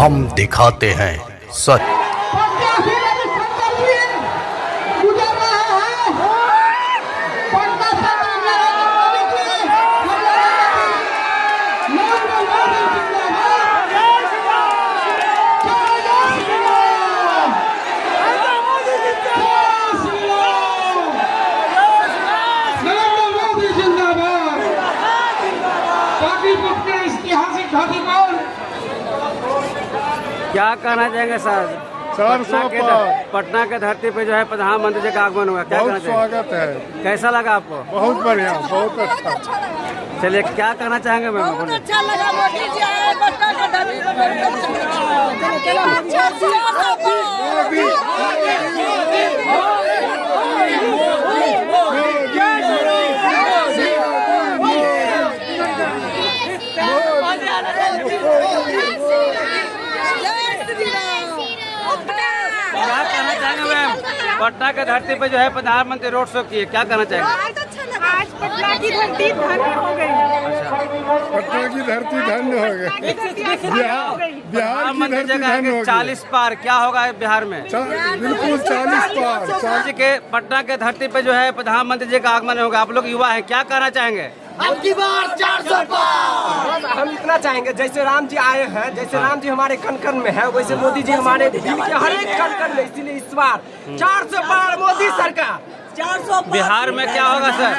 हम दिखाते हैं सच। क्या कहना चाहेंगे सर? पटना के धरती पे जो है प्रधानमंत्री जी का आगमन हुआ, क्या कहना चाहेंगे? स्वागत है, कैसा लगा आपको? बहुत बढ़िया, बहुत अच्छा। चलिए, क्या कहना चाहेंगे मैम? बहुत अच्छा लगा, मोदी जी आए पटना के धरती क्या कहना चाहेंगे मैम? पटना के धरती पे जो है प्रधानमंत्री रोड शो किए, क्या कहना चाहेंगे? आज पटना की धरती धन्य हो गई। पटना की धरती धन्य हो गई। बिहार की प्रधानमंत्री धरती जी धन्य कहेंगे हो गई। 40 पार, क्या होगा बिहार में? बिल्कुल 40 पार। राज्य के पटना के धरती पे जो है प्रधानमंत्री जी का आगमन होगा। आप लोग युवा हैं, क्या कहना चाहेंगे? अबकी बार 400 पार। हम इतना चाहेंगे, जैसे राम जी आए हैं, जैसे राम जी हमारे कण कण में है, वैसे मोदी जी हमारे दिल के हर एक कण कण में। इसीलिए इस बार 400 पार मोदी सरकार। 400 बिहार में क्या होगा सर?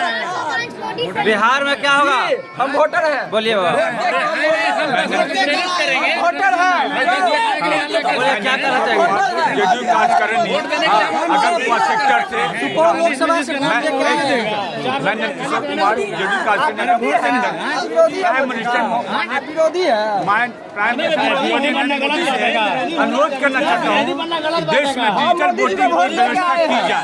बिहार में क्या होगा? हम वोटर हैं। बोलिए बाबा, वोटर हैं। बोलिए, क्या कहना चाहेंगे? जदयू कार्यकारिणी अगरपुर सेक्टर से मैं किशोर कुमार जदयू कार्यकारिणी प्राइम मिनिस्टर विरोधी है। मैं प्राइम मिनिस्टर मोदी से अनुरोध करना चाहता हूँ, देश में डिजिटल वोटिंग की व्यवस्था की जाए।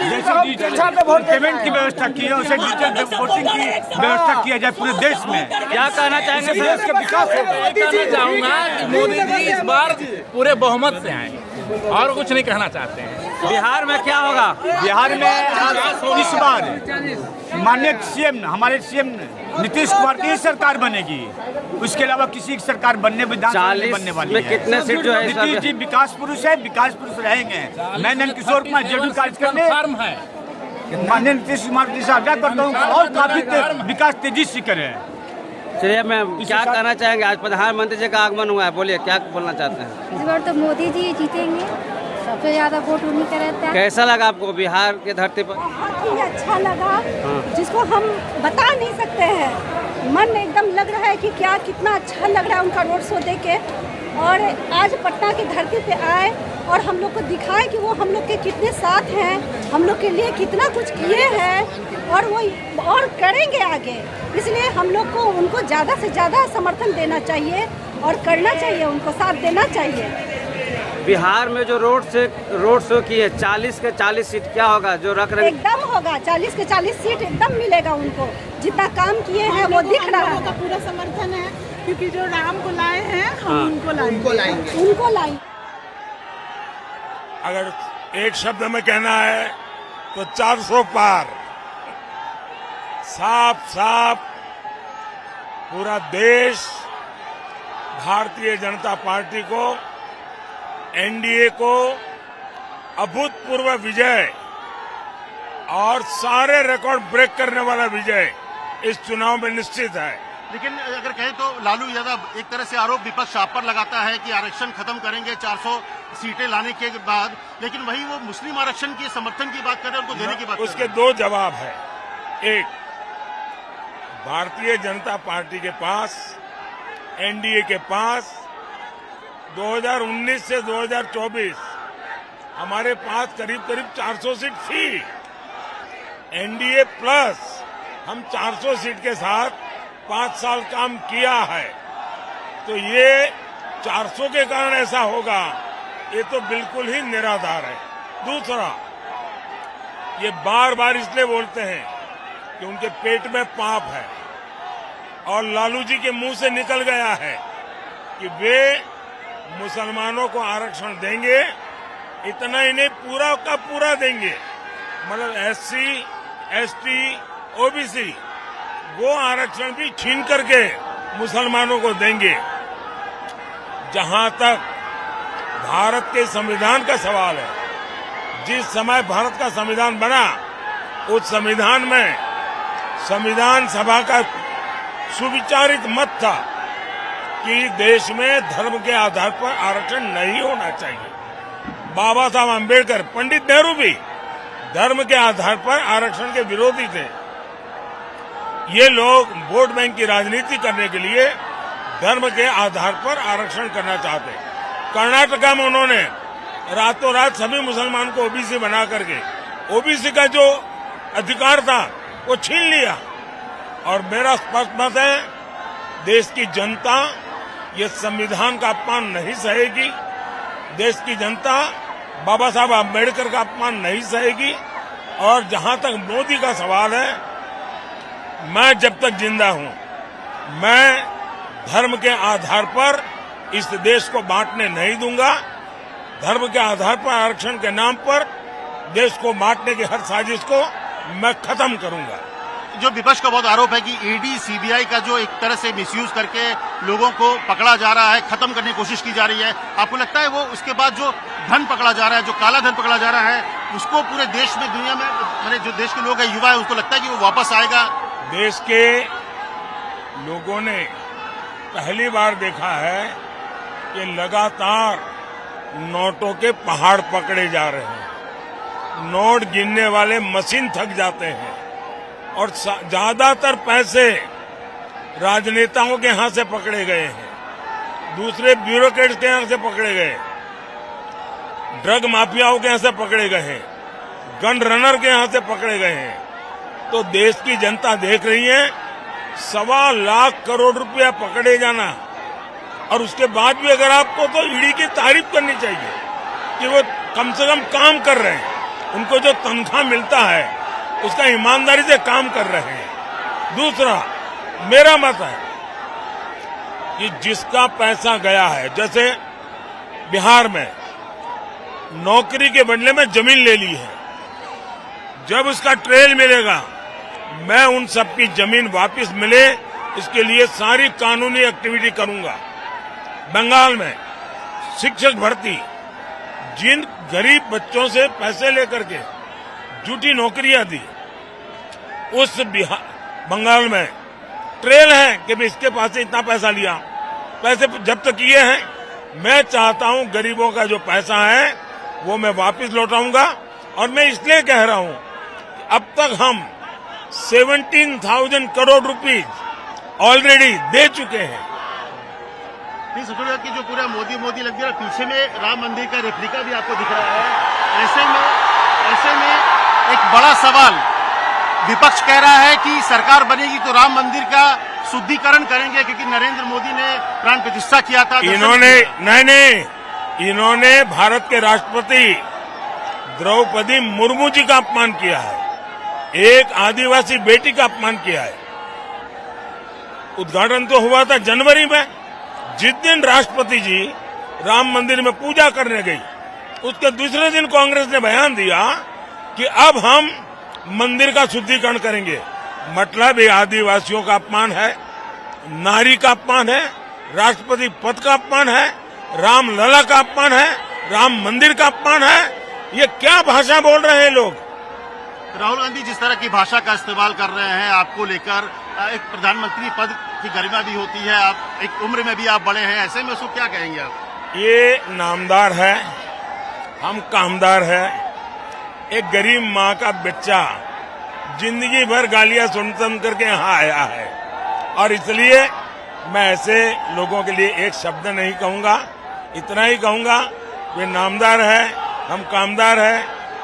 जैसे डिजिटल पेमेंट की व्यवस्था की है, उसे डिजिटल वोटिंग की व्यवस्था किया जाए पूरे देश में। क्या कहना चाहेंगे सर? देश का विकास होगा। कहना चाहूँगा कि मोदी जी इस बार पूरे बहुमत से आए और कुछ नहीं कहना चाहते हैं। बिहार में क्या होगा? बिहार में इस बार माननीय सीएम, हमारे सीएम नीतीश कुमार की सरकार बनेगी। उसके अलावा किसी की सरकार बनने विधानसभा बनने वाली में है। कितने सीट जो है? नीतीश जी विकास पुरुष है, विकास पुरुष रहेंगे। मैं नंद किशोर कुमार जदयू कार्यकारिणी फर्म है। माननीय नीतीश कुमार जी से आग्रह करता हूँ और काफी विकास तेजी से करें। चलिए मैम, क्या कहना चाहेंगे? आज प्रधानमंत्री जी का आगमन हुआ है, बोलिए, क्या बोलना चाहते हैं? इस बार तो मोदी जी जीतेंगे, सबसे ज्यादा वोट उन्हीं का रहता है। कैसा लगा आपको बिहार के धरती पर? बहुत ही अच्छा लगा, जिसको हम बता नहीं सकते हैं। मन एकदम लग रहा है कि क्या कितना अच्छा लग रहा है उनका रोड शो देख के। और आज पटना की धरती पे आए और हम लोग को दिखाए कि वो हम लोग के कितने साथ हैं, हम लोग के लिए कितना कुछ किए हैं और वो और करेंगे आगे। इसलिए हम लोग को उनको ज़्यादा से ज़्यादा समर्थन देना चाहिए और करना चाहिए, उनको साथ देना चाहिए। बिहार में जो रोड शो किए 40 के 40 सीट, क्या होगा जो रख रहे? एकदम होगा, 40 के 40 सीट एकदम मिलेगा उनको। जितना काम किए हैं वो दिख रहा है। पूरा समर्थन है, क्योंकि जो राम को लाए हैं हम उनको लाएंगे। अगर एक शब्द में कहना है तो 400 पार। साफ साफ पूरा देश भारतीय जनता पार्टी को, एनडीए को अभूतपूर्व विजय और सारे रिकॉर्ड ब्रेक करने वाला विजय इस चुनाव में निश्चित है। लेकिन अगर कहें तो लालू यादव एक तरह से आरोप विपक्ष आप पर लगाता है कि आरक्षण खत्म करेंगे 400 सीटें लाने के बाद, लेकिन वही वो मुस्लिम आरक्षण के समर्थन की बात कर रहे हैं, उनको देने की बात। उसके दो जवाब है। एक, भारतीय जनता पार्टी के पास, एनडीए के पास 2019 से 2024 हमारे पास करीब करीब 400 सीट थी। एनडीए प्लस हम 400 सीट के साथ 5 साल काम किया है। तो ये 400 के कारण ऐसा होगा, ये तो बिल्कुल ही निराधार है। दूसरा, ये बार बार इसलिए बोलते हैं कि उनके पेट में पाप है और लालू जी के मुंह से निकल गया है कि वे मुसलमानों को आरक्षण देंगे। इतना ही नहीं, पूरा का पूरा देंगे। मतलब एससी, एसटी, ओबीसी वो आरक्षण भी छीन करके मुसलमानों को देंगे। जहां तक भारत के संविधान का सवाल है, जिस समय भारत का संविधान बना उस संविधान में संविधान सभा का सुविचारित मत था कि देश में धर्म के आधार पर आरक्षण नहीं होना चाहिए। बाबा साहब अम्बेडकर, पंडित नेहरू भी धर्म के आधार पर आरक्षण के विरोधी थे। ये लोग वोट बैंक की राजनीति करने के लिए धर्म के आधार पर आरक्षण करना चाहते। कर्नाटका में उन्होंने रातों रात सभी मुसलमान को ओबीसी बना करके ओबीसी का जो अधिकार था वो छीन लिया। और मेरा स्पष्ट मत है, देश की जनता ये संविधान का अपमान नहीं सहेगी। देश की जनता बाबा साहब अम्बेडकर का अपमान नहीं सहेगी। और जहां तक मोदी का सवाल है, मैं जब तक जिंदा हूं, मैं धर्म के आधार पर इस देश को बांटने नहीं दूंगा। धर्म के आधार पर आरक्षण के नाम पर देश को बांटने की हर साजिश को मैं खत्म करूंगा। जो विपक्ष का बहुत आरोप है कि ईडी सीबीआई का जो एक तरह से मिसयूज करके लोगों को पकड़ा जा रहा है, खत्म करने की कोशिश की जा रही है, आपको लगता है वो उसके बाद जो धन पकड़ा जा रहा है, जो काला धन पकड़ा जा रहा है, उसको पूरे देश में, दुनिया में, मैंने जो देश के लोग हैं, युवा है, उसको लगता है कि वो वापस आएगा? देश के लोगों ने पहली बार देखा है कि लगातार नोटों के पहाड़ पकड़े जा रहे हैं। नोट गिनने वाले मशीन थक जाते हैं और ज्यादातर पैसे राजनेताओं के हाथ से पकड़े गए हैं, दूसरे ब्यूरोक्रेट्स के हाथ से पकड़े गए, ड्रग माफियाओं के हाथ से पकड़े गए हैं, गन रनर के हाथ से पकड़े गए हैं। तो देश की जनता देख रही है 1.25 लाख करोड़ रुपया पकड़े जाना, और उसके बाद भी अगर आपको तो ईडी की तारीफ करनी चाहिए कि वो कम से कम काम कर रहे हैं, उनको जो तनख्वाह मिलता है उसका ईमानदारी से काम कर रहे हैं। दूसरा, मेरा मत है कि जिसका पैसा गया है, जैसे बिहार में नौकरी के बदले में जमीन ले ली है, जब उसका ट्रेल मिलेगा मैं उन सबकी जमीन वापस मिले इसके लिए सारी कानूनी एक्टिविटी करूंगा। बंगाल में शिक्षक भर्ती, जिन गरीब बच्चों से पैसे लेकर के झूठी नौकरियां दी, उस बंगाल में ट्रेल है कि भी इसके पास से इतना पैसा लिया, पैसे जब्त किए हैं। मैं चाहता हूं गरीबों का जो पैसा है वो मैं वापस लौटाऊंगा। और मैं इसलिए कह रहा हूं कि अब तक हम 17,000 करोड़ रुपीज ऑलरेडी दे चुके हैं। की जो पूरा मोदी मोदी लग गया, पीछे में राम मंदिर का रेप्लिका भी आपको दिख रहा है। ऐसे में एक बड़ा सवाल, विपक्ष कह रहा है कि सरकार बनेगी तो राम मंदिर का शुद्धिकरण करेंगे, क्योंकि नरेंद्र मोदी ने प्राण प्रतिष्ठा किया था। इन्होंने भारत के राष्ट्रपति द्रौपदी मुर्मू जी का अपमान किया है, एक आदिवासी बेटी का अपमान किया है। उद्घाटन तो हुआ था जनवरी में, जिस दिन राष्ट्रपति जी राम मंदिर में पूजा करने गई, उसके दूसरे दिन कांग्रेस ने बयान दिया कि अब हम मंदिर का शुद्धिकरण करेंगे। मतलब ये आदिवासियों का अपमान है, नारी का अपमान है, राष्ट्रपति पद का अपमान है, रामलला का अपमान है, राम मंदिर का अपमान है। ये क्या भाषा बोल रहे हैं लोग? राहुल गांधी जिस तरह की भाषा का इस्तेमाल कर रहे हैं आपको लेकर, एक प्रधानमंत्री पद की गरिमा भी होती है, आप एक उम्र में भी आप बड़े हैं, ऐसे में उसको क्या कहेंगे आप? ये नामदार है, हम कामदार है। एक गरीब माँ का बच्चा जिंदगी भर गालियां सुन करके यहाँ आया है, और इसलिए मैं ऐसे लोगों के लिए एक शब्द नहीं कहूंगा, इतना ही कहूंगा वे नामदार है, हम कामदार है।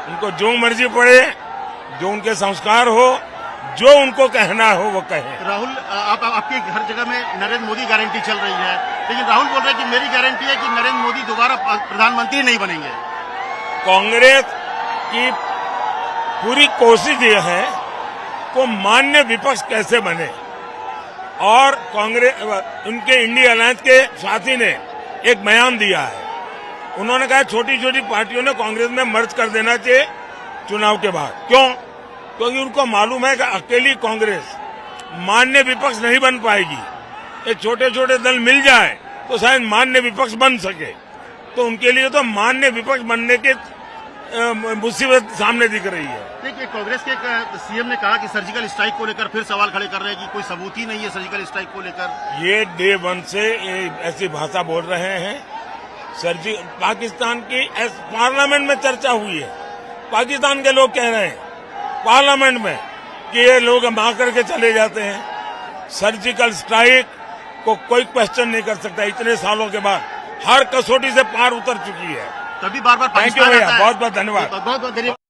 उनको जो मर्जी पड़े, जो उनके संस्कार हो, जो उनको कहना हो वो कहें। राहुल, आपके हर जगह में नरेंद्र मोदी गारंटी चल रही है, लेकिन राहुल बोल रहे हैं कि मेरी गारंटी है कि नरेंद्र मोदी दोबारा प्रधानमंत्री नहीं बनेंगे। कांग्रेस की पूरी कोशिश ये है को मान्य विपक्ष कैसे बने, और कांग्रेस उनके इंडिया अलायंस के साथी ने एक बयान दिया है। उन्होंने कहा छोटी छोटी पार्टियों ने कांग्रेस में मर्ज कर देना चाहिए चुनाव के बाद। क्यों? क्योंकि उनको मालूम है कि अकेली कांग्रेस मान्य विपक्ष नहीं बन पाएगी। ये छोटे छोटे दल मिल जाए तो शायद मान्य विपक्ष बन सके। तो उनके लिए तो मान्य विपक्ष बनने के मुसीबत सामने दिख रही है। देखिए, कांग्रेस के सीएम ने कहा कि सर्जिकल स्ट्राइक को लेकर फिर सवाल खड़े कर रहे हैं कि कोई सबूत ही नहीं है सर्जिकल स्ट्राइक को लेकर। ये डे 1 से ऐसी भाषा बोल रहे हैं। पाकिस्तान की पार्लियामेंट में चर्चा हुई है, पाकिस्तान के लोग कह रहे हैं पार्लियामेंट में कि ये लोग मार करके चले जाते हैं। सर्जिकल स्ट्राइक को कोई क्वेश्चन नहीं कर सकता। इतने सालों के बाद हर कसौटी से पार उतर चुकी है। तभी बार-बार थैंक यू भैया, बहुत बहुत धन्यवाद। बहुत बहुत धन्यवाद।